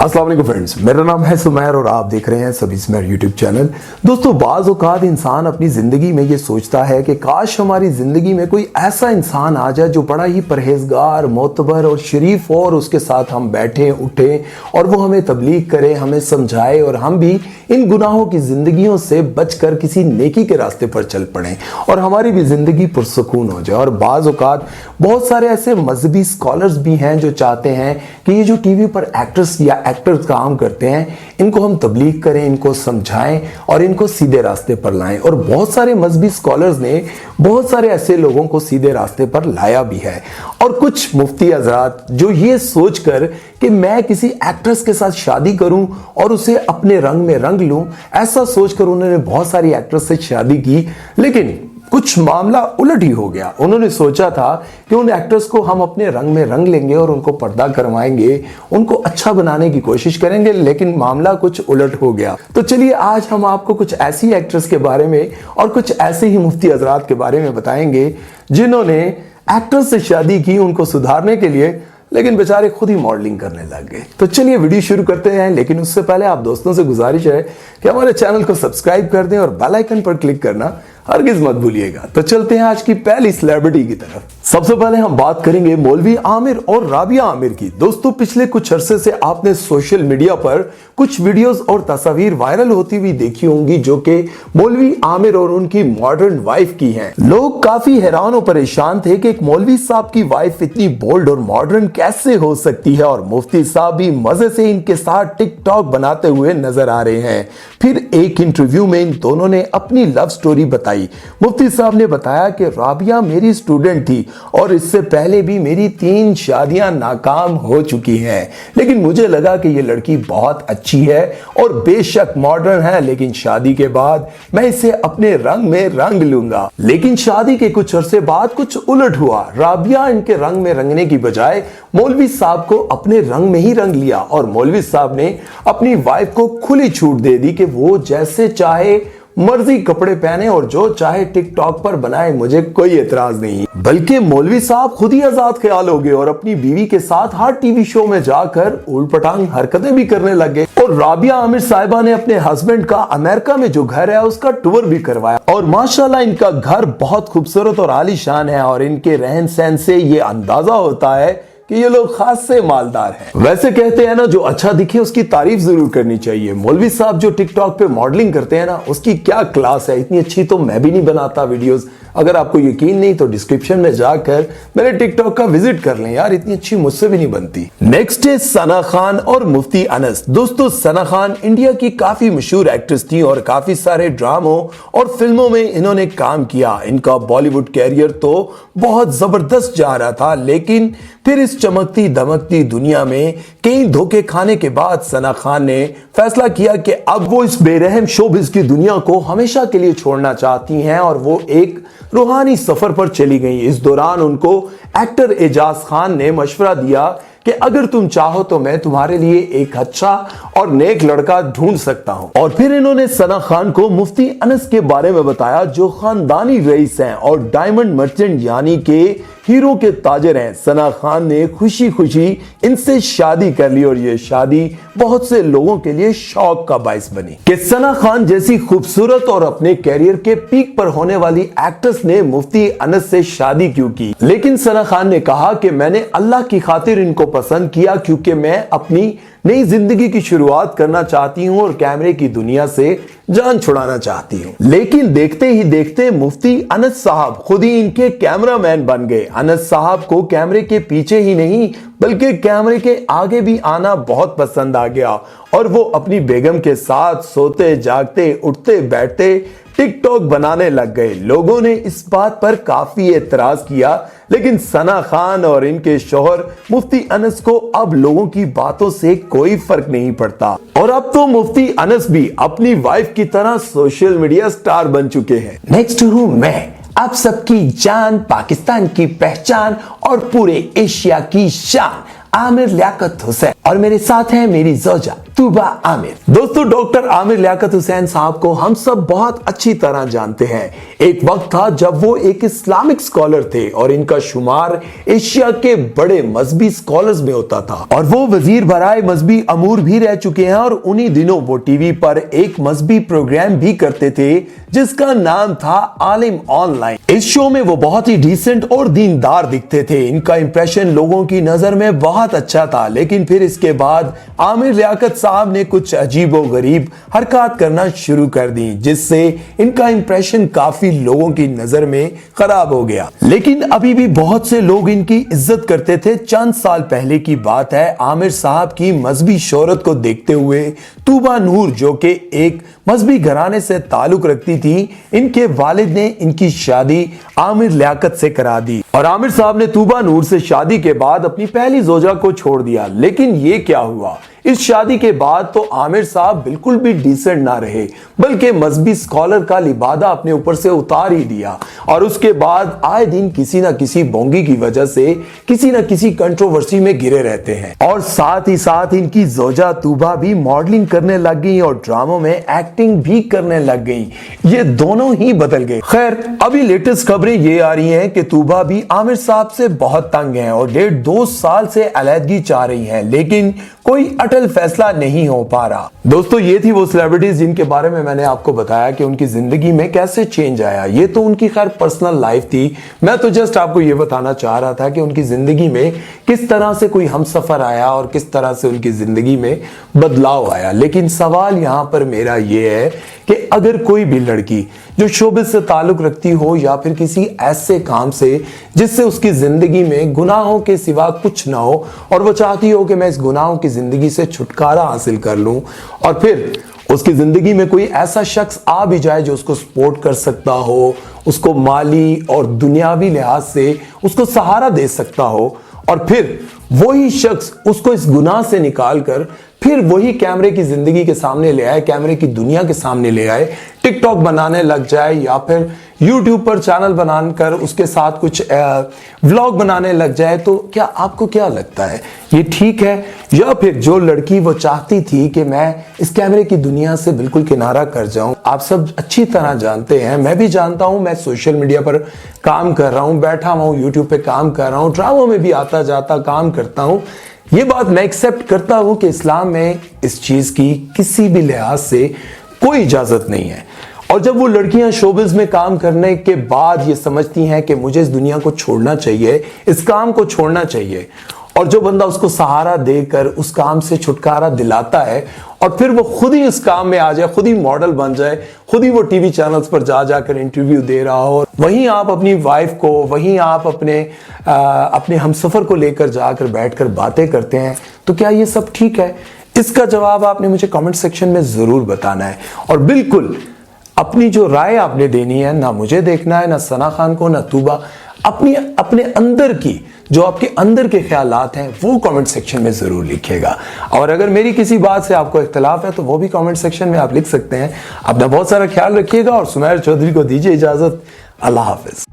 अस्सलाम वालेकुम फ्रेंड्स, मेरा नाम है सुमैर और आप देख रहे हैं सभी सुमैर यूट्यूब चैनल। दोस्तों, बाज़ औक़ात इंसान अपनी ज़िंदगी में ये सोचता है कि काश हमारी ज़िंदगी में कोई ऐसा इंसान आ जाए जो बड़ा ही परहेजगार, मोतबर और शरीफ हो और उसके साथ हम बैठें उठें और वो हमें तबलीग करे, हमें समझाए और हम भी इन गुनाहों की ज़िंदगियों से बचकर किसी नेकी के रास्ते पर चल पड़ें और हमारी भी ज़िंदगी पुरसुकून हो जाए। और बाज़ औक़ात बहुत सारे ऐसे मजहबी स्कॉलर्स भी हैं जो चाहते हैं कि ये जो टीवी पर एक्ट्रेस या एक्टर्स काम करते हैं इनको हम तबलीग करें, इनको समझाएं और इनको सीधे रास्ते पर लाएं। और बहुत सारे मजहबी स्कॉलर्स ने बहुत सारे ऐसे लोगों को सीधे रास्ते पर लाया भी है। और कुछ मुफ्ती हजरात जो ये सोचकर कि मैं किसी एक्ट्रेस के साथ शादी करूं और उसे अपने रंग में रंग लूं, ऐसा सोचकर उन्होंने बहुत सारी एक्ट्रेस से शादी की, लेकिन कुछ मामला उलट ही हो गया। उन्होंने सोचा था कि उन एक्टर्स को हम अपने रंग में रंग लेंगे और उनको पर्दा करवाएंगे, उनको अच्छा बनाने की कोशिश करेंगे, लेकिन मामला कुछ उलट हो गया। तो चलिए आज हम आपको कुछ ऐसी एक्ट्रेस के बारे में और कुछ ऐसे ही मुफ्ती हजरात के बारे में बताएंगे जिन्होंने एक्ट्रेस से शादी की उनको सुधारने के लिए, लेकिन बेचारे खुद ही मॉडलिंग करने लग गए। तो चलिए वीडियो शुरू करते हैं, लेकिन उससे पहले आप दोस्तों से गुजारिश है कि हमारे चैनल को सब्सक्राइब कर दें और बेल आइकन पर क्लिक करना हरगिज मत भूलिएगा। तो चलते हैं आज की पहली सेलिब्रिटी की तरफ। सबसे पहले हम बात करेंगे मौलवी आमिर और राबिया आमिर की। दोस्तों, पिछले कुछ अरसे से आपने सोशल मीडिया पर कुछ वीडियोस और तस्वीर वायरल होती हुई देखी होंगी जो कि मौलवी आमिर और उनकी मॉडर्न वाइफ की हैं। लोग काफी हैरान और परेशान थे कि एक मौलवी साहब की वाइफ इतनी बोल्ड और मॉडर्न कैसे हो सकती है, और मुफ्ती साहब भी मजे से इनके साथ टिकटॉक बनाते हुए नजर आ रहे हैं। फिर एक इंटरव्यू में इन दोनों ने अपनी लव स्टोरी बताई। मुफ्ती साहब ने बताया कि राबिया मेरी स्टूडेंट थी और इससे पहले भी मेरी 3 शादियां नाकाम हो चुकी हैं, लेकिन मुझे लगा कि ये लड़की बहुत अच्छी है और बेशक मॉडर्न है, लेकिन शादी के बाद मैं इसे अपने रंग में रंग लूंगा। लेकिन शादी के कुछ अरसे बाद कुछ उलट हुआ। राबिया इनके रंग में रंगने की बजाय मौलवी साहब को अपने रंग में ही रंग लिया और मौलवी साहब ने अपनी वाइफ को खुली छूट दे दी कि वो जैसे चाहे मर्जी कपड़े पहने और जो चाहे टिकटॉक पर बनाए, मुझे कोई एतराज नहीं। बल्कि मौलवी साहब खुद ही आजाद ख्याल हो गए और अपनी बीवी के साथ हर टीवी शो में जाकर उलपटांग हरकतें भी करने लगे। और राबिया आमिर साहिबा ने अपने हस्बैंड का अमेरिका में जो घर है उसका टूर भी करवाया और माशाल्लाह इनका घर बहुत खूबसूरत और आलीशान है और इनके रहन सहन से ये अंदाजा होता है कि ये लोग खास से मालदार हैं। वैसे कहते हैं ना, जो अच्छा दिखे उसकी तारीफ जरूर करनी चाहिए। मौलवी साहब जो टिकटॉक पे मॉडलिंग करते हैं ना, उसकी क्या क्लास है। इतनी अच्छी तो मैं भी नहीं बनाता वीडियोस। अगर आपको यकीन नहीं तो डिस्क्रिप्शन में जाकर मेरे टिकटॉक का विजिट कर लें यार, इतनी अच्छी मुझसे भी नहीं बनती। नेक्स्ट है सना खान और मुफ्ती अनस। दोस्तों, सना खान इंडिया की काफी मशहूर एक्ट्रेस थी और काफी सारे ड्रामों और फिल्मों में इन्होंने काम किया। इनका बॉलीवुड कैरियर तो बहुत जबरदस्त जा रहा था, लेकिन फिर इस चमकती दमकती दुनिया में कई धोखे खाने के बाद सना खान ने फैसला किया कि अब वो इस बेरहम शोबिज़ की दुनिया को हमेशा के लिए छोड़ना चाहती हैं और वो एक रूहानी सफर पर चली गई। इस दौरान उनको एक्टर एजाज खान ने मशवरा दिया कि अगर तुम चाहो तो मैं तुम्हारे लिए एक अच्छा और नेक लड़का ढूंढ सकता हूं। और फिर इन्होंने सना खान को मुफ्ती अनस के बारे में बताया जो खानदानी रईस हैं और डायमंड मर्चेंट यानी के हीरो के ताजर हैं। सना खान ने खुशी खुशी इनसे शादी कर ली और ये शादी बहुत से लोगों के लिए शौक का बाइस बनी कि सना खान जैसी खूबसूरत और अपने कैरियर के पीक पर होने वाली एक्ट्रेस ने मुफ्ती अनस से शादी क्यों की। लेकिन सना खान ने कहा कि मैंने अल्लाह की खातिर इनको पसंद किया क्योंकि मैं अपनी नई जिंदगी की शुरुआत करना चाहती हूं और कैमरे की दुनिया से जान छुड़ाना चाहती हूं। लेकिन देखते ही देखते मुफ्ती अनस साहब खुद ही इनके कैमरामैन बन गए। अनस साहब को कैमरे के पीछे ही नहीं बल्कि कैमरे के आगे भी आना बहुत पसंद आ गया और वो अपनी बेगम के साथ सोते जागते उठते बैठते टिकटॉक बनाने लग गए। लोगों ने इस बात पर काफी एतराज किया, लेकिन सना खान और इनके शौहर मुफ्ती अनस को अब लोगों की बातों से कोई फर्क नहीं पड़ता और अब तो मुफ्ती अनस भी अपनी वाइफ की तरह सोशल मीडिया स्टार बन चुके हैं। नेक्स्ट हूं मैं, आप सबकी जान, पाकिस्तान की पहचान और पूरे एशिया की शान, आमिर लियाकत हुसैन। और मेरे साथ है मेरी ज़ौजा तूबा आमिर। दोस्तों, डॉक्टर आमिर लियाकत हुसैन साहब को हम सब बहुत अच्छी तरह जानते हैं। एक वक्त था जब वो एक इस्लामिक स्कॉलर थे और इनका शुमार एशिया के बड़े मजहबी स्कॉलर्स में होता था और वो वजीर बराए मजहबी अमूर भी रह चुके हैं। और उन्हीं दिनों वो टीवी पर एक मजहबी प्रोग्राम भी करते थे जिसका नाम था आलिम ऑनलाइन। इस शो में वो बहुत ही डिसेंट और दीनदार दिखते थे। इनका इंप्रेशन लोगों की नजर में बहुत अच्छा था, लेकिन फिर इसके बाद आमिर लियाकत साहब ने कुछ अजीबो गरीब हरकत करना शुरू कर दी, जिससे इनका इंप्रेशन काफी लोगों की नजर में खराब हो गया। लेकिन अभी भी बहुत से लोग इनकी इज्जत करते थे। चंद साल पहले की बात है, आमिर साहब की मजहबी शोहरत को देखते हुए तूबा नूर, जो कि एक मजहबी घराने से ताल्लुक रखती थी, इनके वालिद ने इनकी शादी आमिर लियाकत से करा दी और आमिर साहब ने तूबा नूर से शादी के बाद अपनी पहली जोजा को छोड़ दिया। लेकिन ये क्या हुआ, इस शादी के बाद तो आमिर साहब बिल्कुल भी डिसेंट ना रहे, बल्कि मजहबी स्कॉलर का लिबादा अपने ऊपर से उतार ही दिया। और उसके बाद आए दिन किसी ना किसी बोंगी की वजह से किसी ना किसी कंट्रोवर्सी में घिरे रहते हैं। और साथ ही साथ इनकी जोजा तूबा भी मॉडलिंग करने लग गई और ड्रामों में एक्टिंग भी करने लग गई। ये दोनों ही बदल गए। खैर, अभी लेटेस्ट खबरें ये आ रही हैं कि तूबा भी आमिर साहब से बहुत तंग है और 1.5-2 साल से अलहदगी चाह रही हैं, लेकिन कोई अटल फैसला नहीं हो पा रहा। दोस्तों, ये थी वो सेलिब्रिटीज जिनके बारे में मैंने आपको बताया कि उनकी जिंदगी में कैसे चेंज आया। ये तो उनकी खैर पर्सनल लाइफ थी, मैं तो जस्ट आपको ये बताना चाह रहा था कि उनकी जिंदगी में किस तरह से कोई हमसफर आया और किस तरह से उनकी जिंदगी में बदलाव आया। लेकिन सवाल यहां पर मेरा ये है कि अगर कोई भी लड़की जो शोबिस से ताल्लुक रखती हो या फिर किसी ऐसे काम से जिससे उसकी जिंदगी में गुनाहों के सिवा कुछ ना हो और वो चाहती हो कि मैं इस गुनाहों की जिंदगी से छुटकारा हासिल कर लूं, और फिर उसकी जिंदगी में कोई ऐसा शख्स आ भी जाए जो उसको सपोर्ट कर सकता हो, उसको माली और दुनियावी लिहाज से उसको सहारा दे सकता हो, और फिर वही शख्स उसको इस गुनाह से निकालकर फिर वही कैमरे की जिंदगी के सामने ले आए, कैमरे की दुनिया के सामने ले आए, टिकटॉक बनाने लग जाए या फिर यूट्यूब पर चैनल बनाकर उसके साथ कुछ व्लॉग बनाने लग जाए, तो क्या आपको क्या लगता है, ये ठीक है? या फिर जो लड़की वो चाहती थी कि मैं इस कैमरे की दुनिया से बिल्कुल किनारा कर जाऊं, आप सब अच्छी तरह जानते हैं, मैं भी जानता हूं, मैं सोशल मीडिया पर काम कर रहा हूं, बैठा हुआ हूं, यूट्यूब पे काम कर रहा हूं, ड्रामों में भी आता जाता काम करता हूं। ये बात मैं एक्सेप्ट करता हूं कि इस्लाम में इस चीज की किसी भी लिहाज से कोई इजाजत नहीं है। और जब वो लड़कियां शोबिज में काम करने के बाद ये समझती हैं कि मुझे इस दुनिया को छोड़ना चाहिए, इस काम को छोड़ना चाहिए, और जो बंदा उसको सहारा देकर उस काम से छुटकारा दिलाता है और फिर वो खुद ही इस काम में आ जाए, खुद ही मॉडल बन जाए, खुद ही वो टीवी चैनल्स पर जा जाकर इंटरव्यू दे रहा हो, वहीं आप अपनी वाइफ को, वहीं आप अपने हमसफर को लेकर जाकर बैठकर बातें करते हैं, तो क्या ये सब ठीक है? इसका जवाब आपने मुझे कमेंट सेक्शन में जरूर बताना है। और बिल्कुल अपनी जो राय आपने देनी है, ना मुझे देखना है, ना सना खान को, ना तूबा, अपने अंदर की जो आपके अंदर के ख्यालात हैं वो कमेंट सेक्शन में जरूर लिखिएगा। और अगर मेरी किसी बात से आपको इख्तिलाफ है तो वो भी कमेंट सेक्शन में आप लिख सकते हैं। अपना बहुत सारा ख्याल रखिएगा और सुमैर चौधरी को दीजिए इजाजत। अल्लाह हाफिज।